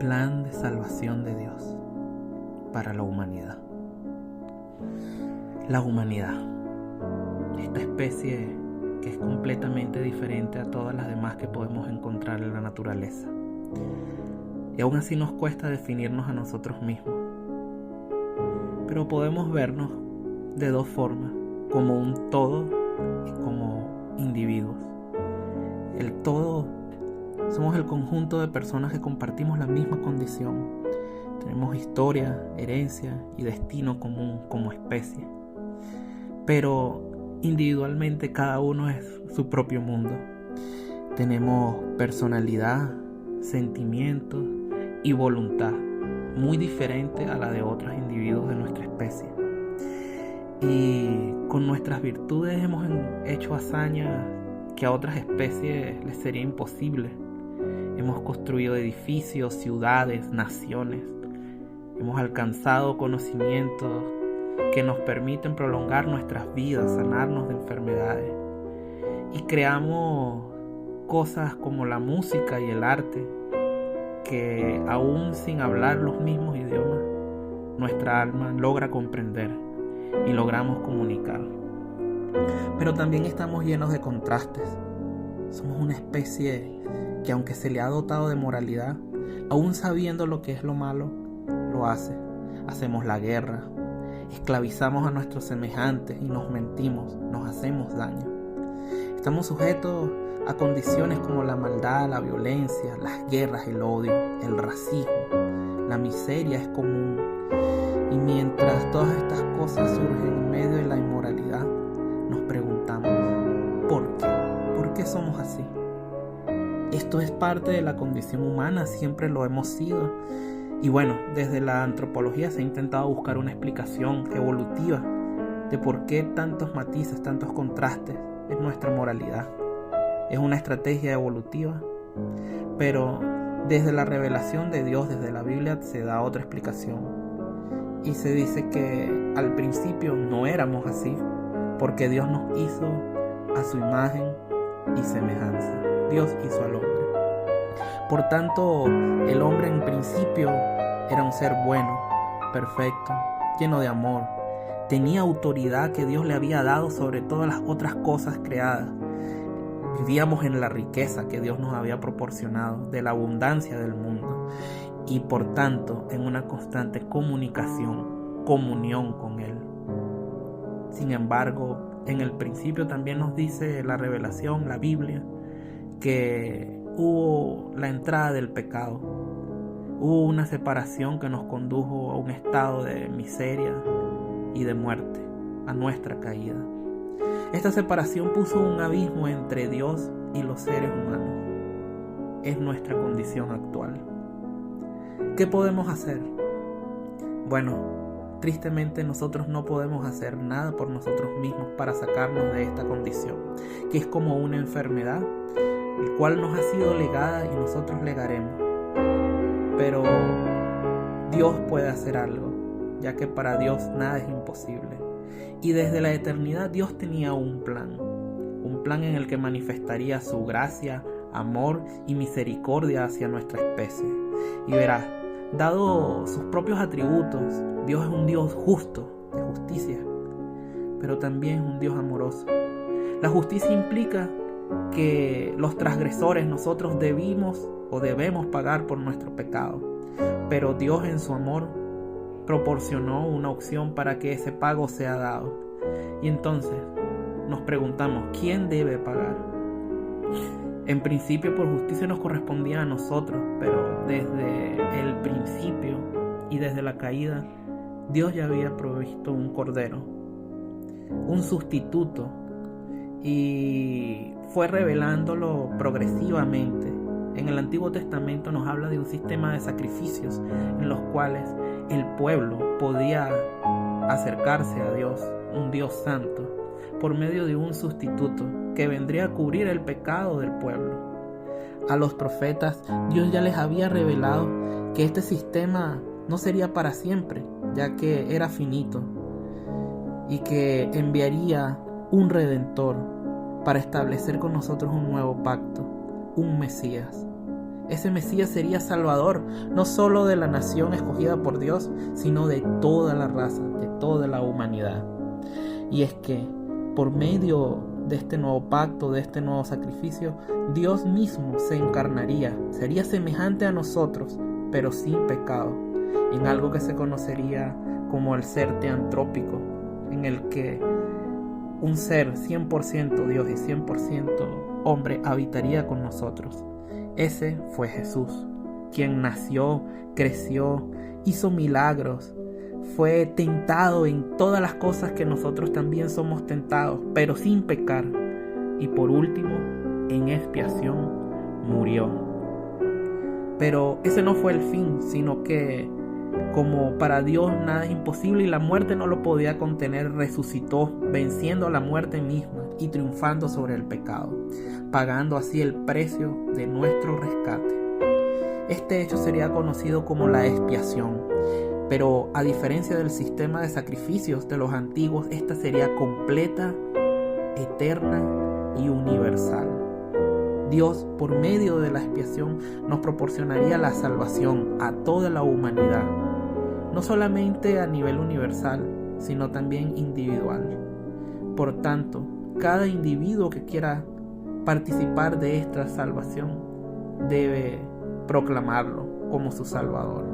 plan de salvación de Dios para la humanidad. La humanidad, esta especie que es completamente diferente a todas las demás que podemos encontrar en la naturaleza. Y aún así nos cuesta definirnos a nosotros mismos. Pero podemos vernos de dos formas, como un todo y como individuos. El todo somos el conjunto de personas que compartimos la misma condición. Tenemos historia, herencia y destino común como especie. Pero individualmente cada uno es su propio mundo. Tenemos personalidad, sentimientos y voluntad muy diferente a la de otros individuos de nuestra especie. Y con nuestras virtudes hemos hecho hazañas que a otras especies les sería imposible. Hemos construido edificios, ciudades, naciones. Hemos alcanzado conocimientos que nos permiten prolongar nuestras vidas, sanarnos de enfermedades. Y creamos cosas como la música y el arte, que aún sin hablar los mismos idiomas, nuestra alma logra comprender y logramos comunicar. Pero también estamos llenos de contrastes. Somos una especie que, aunque se le ha dotado de moralidad, aún sabiendo lo que es lo malo, lo hace. Hacemos la guerra, esclavizamos a nuestros semejantes y nos mentimos, nos hacemos daño. Estamos sujetos a condiciones como la maldad, la violencia, las guerras, el odio, el racismo. La miseria es común. Y mientras todas estas cosas surgen en medio de la inmoralidad, nos preguntamos, ¿por qué? ¿Por qué somos así? Esto es parte de la condición humana, siempre lo hemos sido. Y bueno, desde la antropología se ha intentado buscar una explicación evolutiva de por qué tantos matices, tantos contrastes en nuestra moralidad. Es una estrategia evolutiva, pero desde la revelación de Dios, desde la Biblia, se da otra explicación. Y se dice que al principio no éramos así, porque Dios nos hizo a su imagen y semejanza. Dios hizo al hombre. Por tanto, el hombre en principio era un ser bueno, perfecto, lleno de amor. Tenía autoridad que Dios le había dado sobre todas las otras cosas creadas. Vivíamos en la riqueza que Dios nos había proporcionado, de la abundancia del mundo. Y por tanto, en una constante comunicación, comunión con Él. Sin embargo, en el principio también nos dice la revelación, la Biblia, que hubo la entrada del pecado. Hubo una separación que nos condujo a un estado de miseria y de muerte, a nuestra caída. Esta separación puso un abismo entre Dios y los seres humanos. Es nuestra condición actual. ¿Qué podemos hacer? Bueno, tristemente nosotros no podemos hacer nada por nosotros mismos para sacarnos de esta condición, que es como una enfermedad, el cual nos ha sido legada y nosotros legaremos. Pero Dios puede hacer algo, ya que para Dios nada es imposible. Y desde la eternidad Dios tenía un plan en el que manifestaría su gracia, amor y misericordia hacia nuestra especie. Y verás, dado sus propios atributos, Dios es un Dios justo, de justicia, pero también un Dios amoroso. La justicia implica que los transgresores, nosotros debemos pagar por nuestro pecado, pero Dios en su amor proporcionó una opción para que ese pago sea dado. Y entonces nos preguntamos, ¿quién debe pagar? En principio por justicia nos correspondía a nosotros, pero desde el principio y desde la caída, Dios ya había provisto un cordero, un sustituto, y fue revelándolo progresivamente. En el Antiguo Testamento nos habla de un sistema de sacrificios en los cuales el pueblo podía acercarse a Dios, un Dios santo, por medio de un sustituto que vendría a cubrir el pecado del pueblo. A los profetas Dios ya les había revelado que este sistema no sería para siempre, ya que era finito, y que enviaría un Redentor para establecer con nosotros un nuevo pacto, un Mesías. Ese Mesías sería Salvador, no solo de la nación escogida por Dios, sino de toda la raza, de toda la humanidad. Y es que por medio de este nuevo pacto, de este nuevo sacrificio, Dios mismo se encarnaría, sería semejante a nosotros, pero sin pecado, en algo que se conocería como el ser teantrópico, en el que un ser 100% Dios y 100% hombre habitaría con nosotros. Ese fue Jesús, quien nació, creció, hizo milagros, fue tentado en todas las cosas que nosotros también somos tentados, pero sin pecar. Y por último, en expiación, murió. Pero ese no fue el fin, sino que como para Dios nada es imposible y la muerte no lo podía contener, resucitó, venciendo a la muerte misma y triunfando sobre el pecado, pagando así el precio de nuestro rescate. Este hecho sería conocido como la expiación, pero a diferencia del sistema de sacrificios de los antiguos, esta sería completa, eterna y universal. Dios, por medio de la expiación, nos proporcionaría la salvación a toda la humanidad, no solamente a nivel universal, sino también individual. Por tanto, cada individuo que quiera participar de esta salvación debe proclamarlo como su Salvador,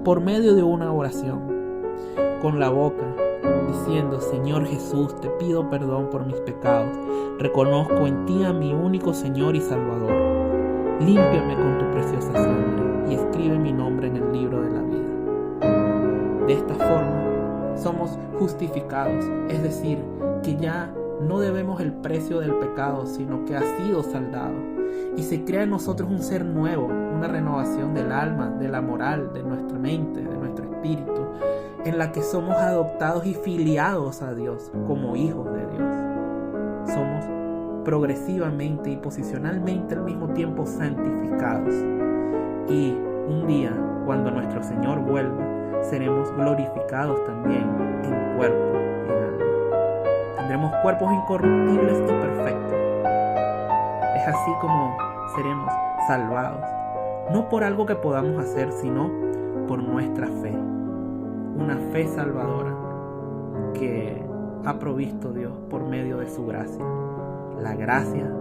por medio de una oración, con la boca, diciendo: Señor Jesús, te pido perdón por mis pecados, reconozco en ti a mi único Señor y Salvador, límpiame con tu preciosa sangre y escribe mi nombre en el libro de la vida. De esta forma somos justificados, es decir, que ya no debemos el precio del pecado, sino que ha sido saldado, y se crea en nosotros un ser nuevo, una renovación del alma, de la moral, de nuestra mente, de nuestro espíritu, en la que somos adoptados y filiados a Dios como hijos de Dios. Somos progresivamente y posicionalmente al mismo tiempo santificados, y un día, cuando nuestro Señor vuelva, seremos glorificados también en cuerpo y en alma. Tendremos cuerpos incorruptibles y perfectos. Es así como seremos salvados, no por algo que podamos hacer, sino por nuestra fe. Una fe salvadora que ha provisto Dios por medio de su gracia. La gracia